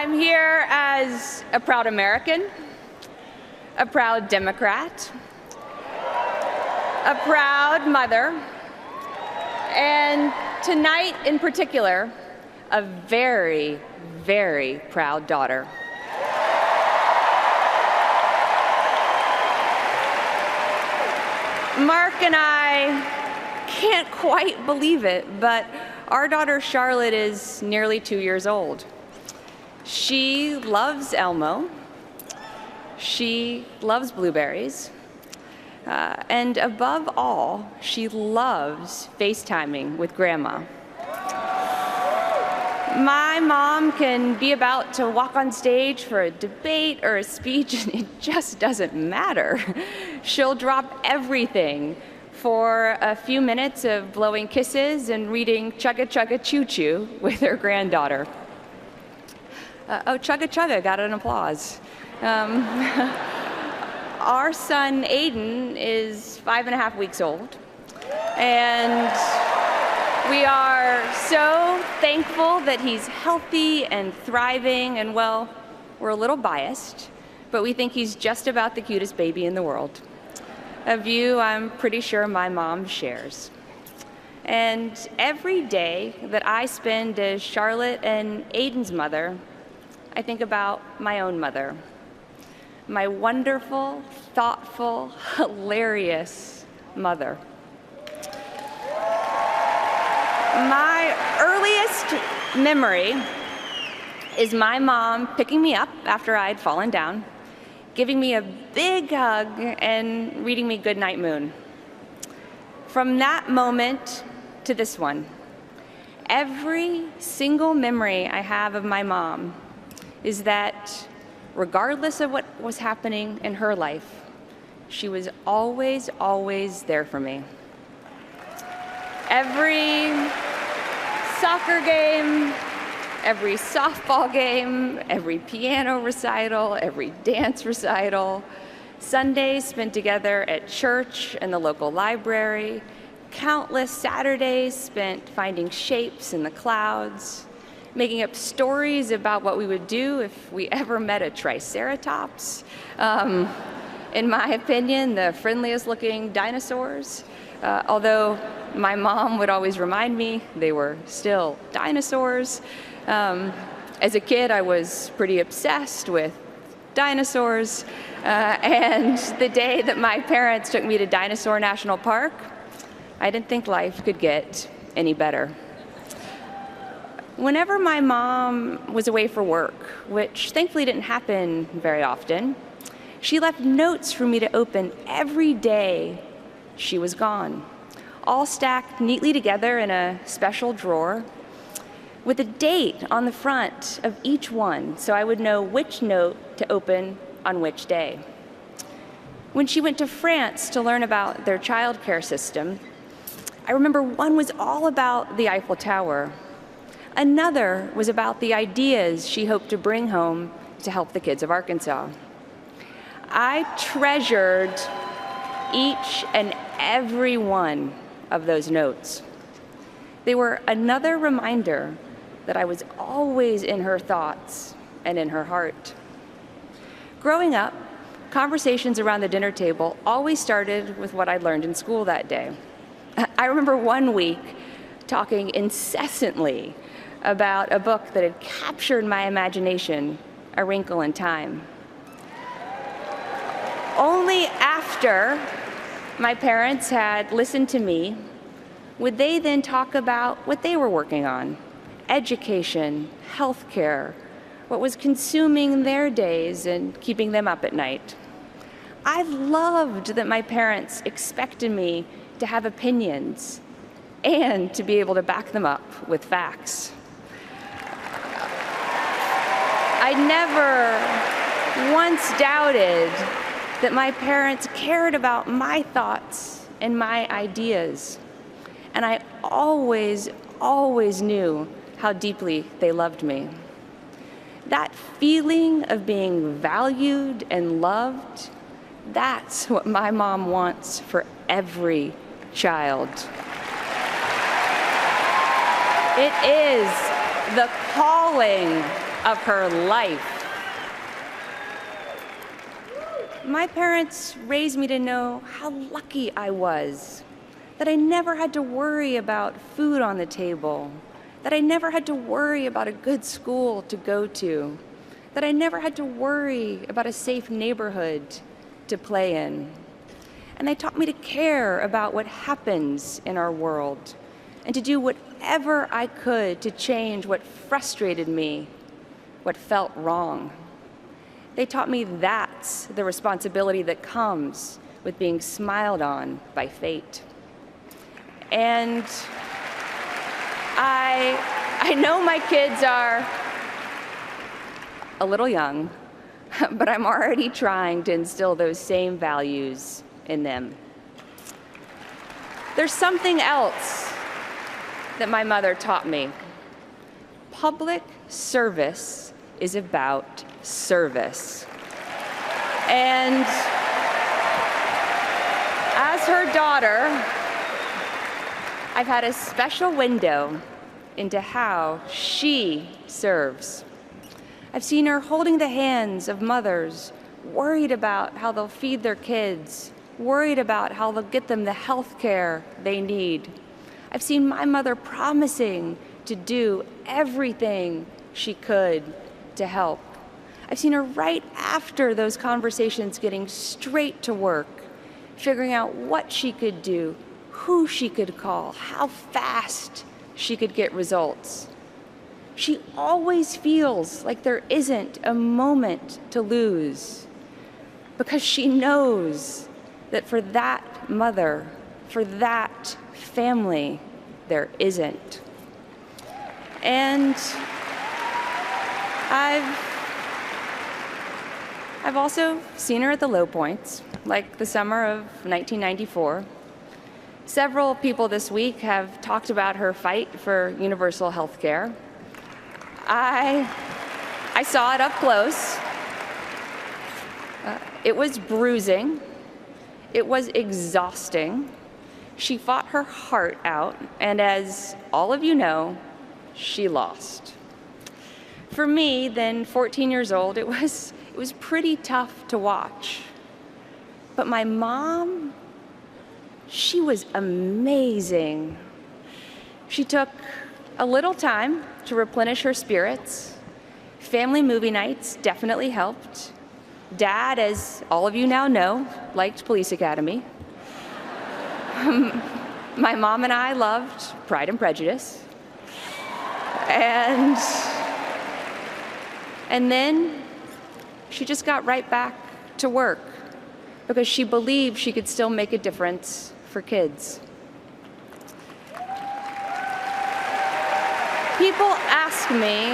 I'm here as a proud American, a proud Democrat, a proud mother, and tonight in particular, a very, very proud daughter. Mark and I can't quite believe it, but our daughter Charlotte is nearly 2 years old. She loves Elmo, she loves blueberries, and above all, she loves FaceTiming with Grandma. My mom can be about to walk on stage for a debate or a speech, and it just doesn't matter. She'll drop everything for a few minutes of blowing kisses and reading Chugga Chugga Choo Choo with her granddaughter. Oh, Chugga Chugga got an applause. Our son Aiden is 5.5 weeks old, and we are so thankful that he's healthy and thriving, and well, we're a little biased, but we think he's just about the cutest baby in the world. A view I'm pretty sure my mom shares. And every day that I spend as Charlotte and Aiden's mother, I think about my own mother, my wonderful, thoughtful, hilarious mother. My earliest memory is my mom picking me up after I'd fallen down, giving me a big hug, and reading me Goodnight Moon. From that moment to this one, every single memory I have of my mom is that regardless of what was happening in her life, she was always, always there for me. Every soccer game, every softball game, every piano recital, every dance recital, Sundays spent together at church and the local library, countless Saturdays spent finding shapes in the clouds, making up stories about what we would do if we ever met a triceratops. In my opinion, the friendliest looking dinosaurs, although my mom would always remind me they were still dinosaurs. As a kid, I was pretty obsessed with dinosaurs, and the day that my parents took me to Dinosaur National Park, I didn't think life could get any better. Whenever my mom was away for work, which thankfully didn't happen very often, she left notes for me to open every day she was gone, all stacked neatly together in a special drawer with a date on the front of each one so I would know which note to open on which day. When she went to France to learn about their childcare system, I remember one was all about the Eiffel Tower. Another was about the ideas she hoped to bring home to help the kids of Arkansas. I treasured each and every one of those notes. They were another reminder that I was always in her thoughts and in her heart. Growing up, conversations around the dinner table always started with what I'd learned in school that day. I remember one week talking incessantly about a book that had captured my imagination, A Wrinkle in Time. Only after my parents had listened to me would they then talk about what they were working on: education, healthcare, what was consuming their days and keeping them up at night. I loved that my parents expected me to have opinions and to be able to back them up with facts. I never once doubted that my parents cared about my thoughts and my ideas. And I always, always knew how deeply they loved me. That feeling of being valued and loved, that's what my mom wants for every child. It is the calling of her life. My parents raised me to know how lucky I was, that I never had to worry about food on the table, that I never had to worry about a good school to go to, that I never had to worry about a safe neighborhood to play in. And they taught me to care about what happens in our world and to do whatever I could to change what frustrated me, what felt wrong. They taught me that's the responsibility that comes with being smiled on by fate. And I know my kids are a little young, but I'm already trying to instill those same values in them. There's something else that my mother taught me. Public service is about service. And as her daughter, I've had a special window into how she serves. I've seen her holding the hands of mothers, worried about how they'll feed their kids, worried about how they'll get them the health care they need. I've seen my mother promising to do everything she could to help. I've seen her right after those conversations getting straight to work, figuring out what she could do, who she could call, how fast she could get results. She always feels like there isn't a moment to lose because she knows that for that mother, for that family, there isn't. And I've also seen her at the low points, like the summer of 1994. Several people this week have talked about her fight for universal health care. I saw it up close. It was bruising. It was exhausting. She fought her heart out, and as all of you know, she lost. For me, then 14 years old, it was pretty tough to watch. But my mom, she was amazing. She took a little time to replenish her spirits. Family movie nights definitely helped. Dad, as all of you now know, liked Police Academy. My mom and I loved Pride and Prejudice. And then she just got right back to work because she believed she could still make a difference for kids. People ask me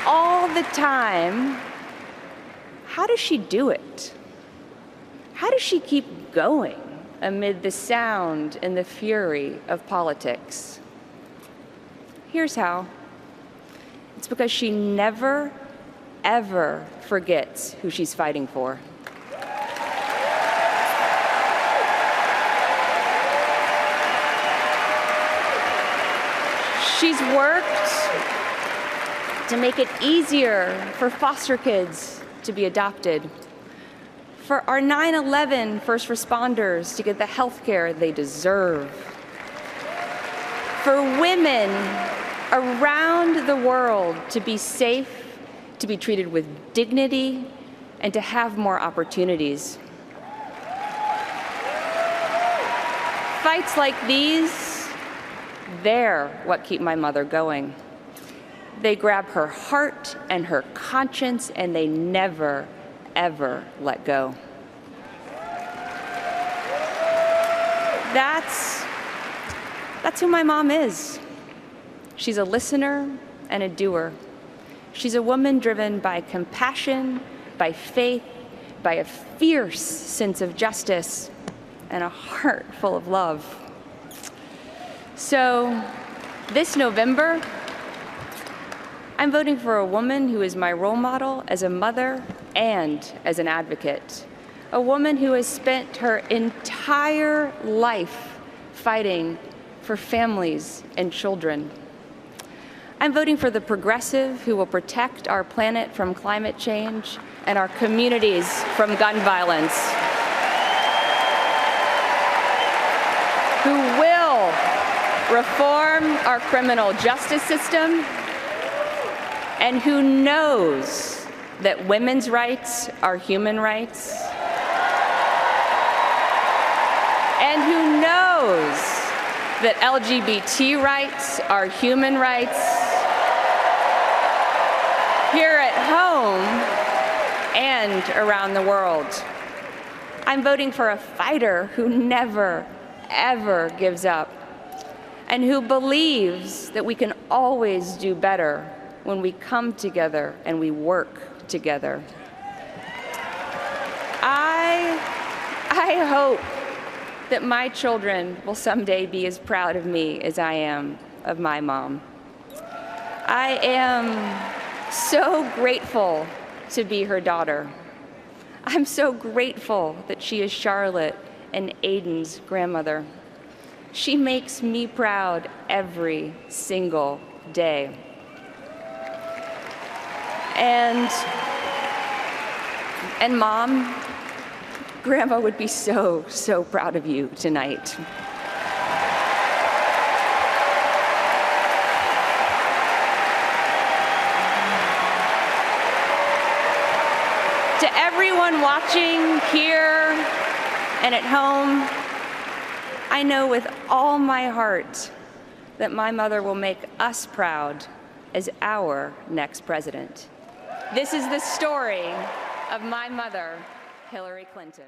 all the time, how does she do it? How does she keep going amid the sound and the fury of politics? Here's how. It's because she never, ever forgets who she's fighting for. She's worked to make it easier for foster kids to be adopted, for our 9/11 first responders to get the health care they deserve, for women around the world to be safe, to be treated with dignity, and to have more opportunities. Fights like these, they're what keep my mother going. They grab her heart and her conscience, and they never, ever let go. That's who my mom is. She's a listener and a doer. She's a woman driven by compassion, by faith, by a fierce sense of justice, and a heart full of love. So this November, I'm voting for a woman who is my role model as a mother and as an advocate. A woman who has spent her entire life fighting for families and children. I'm voting for the progressive who will protect our planet from climate change and our communities from gun violence, who will reform our criminal justice system, and who knows that women's rights are human rights, and who knows that LGBT rights are human rights here at home and around the world. I'm voting for a fighter who never, ever gives up, and who believes that we can always do better when we come together and we work together. I hope that my children will someday be as proud of me as I am of my mom. I am so grateful to be her daughter. I'm so grateful that she is Charlotte and Aiden's grandmother. She makes me proud every single day. And Mom, Grandma would be so, so proud of you tonight. To everyone watching here and at home, I know with all my heart that my mother will make us proud as our next president. This is the story of my mother, Hillary Clinton.